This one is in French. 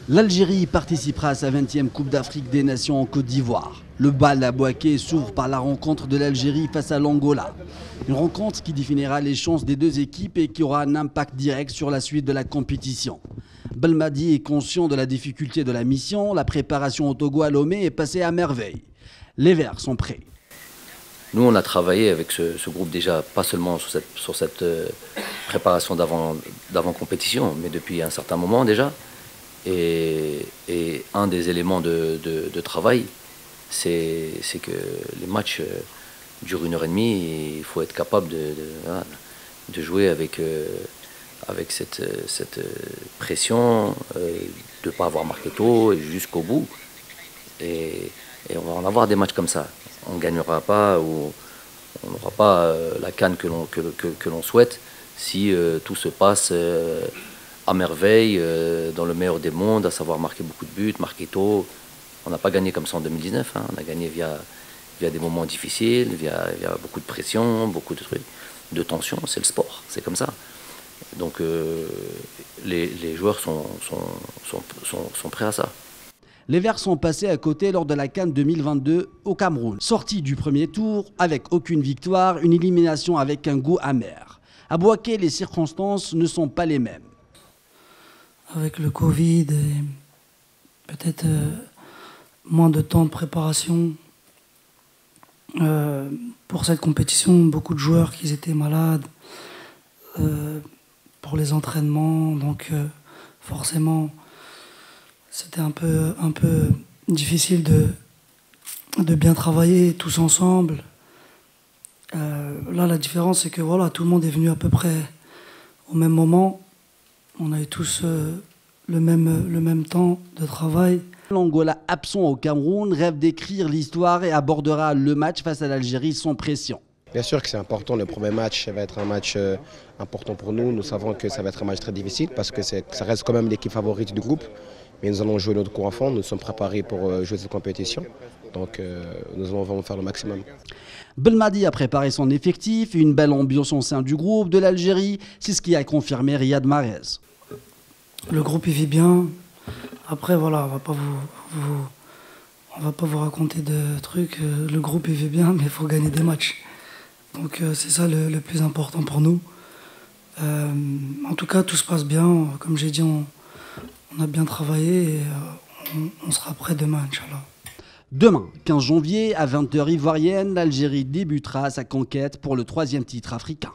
L'Algérie participera à sa 20e Coupe d'Afrique des Nations en Côte d'Ivoire. Le bal à Bouaké s'ouvre par la rencontre de l'Algérie face à l'Angola. Une rencontre qui définira les chances des deux équipes et qui aura un impact direct sur la suite de la compétition. Belmadi est conscient de la difficulté de la mission. La préparation au Togo à Lomé est passée à merveille. Les Verts sont prêts. Nous, on a travaillé avec ce groupe déjà, pas seulement sur cette préparation d'avant-compétition, mais depuis un certain moment déjà. Et un des éléments de travail, c'est que les matchs durent 1h30 et il faut être capable de jouer avec cette pression, de ne pas avoir marqué tôt et jusqu'au bout. Et on va en avoir des matchs comme ça. On ne gagnera pas ou on n'aura pas la CAN que l'on souhaite si tout se passe à merveille, dans le meilleur des mondes, à savoir marquer beaucoup de buts, marquer tôt. On n'a pas gagné comme ça en 2019, hein. On a gagné via des moments difficiles, via beaucoup de pression, beaucoup de trucs, de tension. C'est le sport, c'est comme ça. Donc les joueurs sont prêts à ça. Les Verts sont passés à côté lors de la CAN 2022 au Cameroun. Sortis du premier tour avec aucune victoire, une élimination avec un goût amer. À Bouaké, les circonstances ne sont pas les mêmes. Avec le Covid et peut-être moins de temps de préparation pour cette compétition, beaucoup de joueurs qui étaient malades pour les entraînements, donc forcément c'était un peu difficile de bien travailler tous ensemble. Là, la différence, c'est que voilà, tout le monde est venu à peu près au même moment. On a eu tous le même temps de travail. L'Angola, absent au Cameroun, rêve d'écrire l'histoire et abordera le match face à l'Algérie sans pression. Bien sûr que c'est important, le premier match ça va être un match important pour nous. Nous savons que ça va être un match très difficile parce que ça reste quand même l'équipe favorite du groupe. Mais nous allons jouer notre cours à fond, nous sommes préparés pour jouer cette compétition. Donc nous allons faire le maximum. Belmadi a préparé son effectif et une belle ambiance au sein du groupe de l'Algérie. C'est ce qui a confirmé Riyad Mahrez. Le groupe il vit bien. Après voilà, on va pas vous raconter de trucs. Le groupe il vit bien, mais il faut gagner des matchs. Donc c'est ça le plus important pour nous. En tout cas, tout se passe bien. Comme j'ai dit, on a bien travaillé et on sera prêt demain, Inch'Allah. Demain, 15 janvier, à 20h ivoirienne, l'Algérie débutera sa conquête pour le 3e titre africain.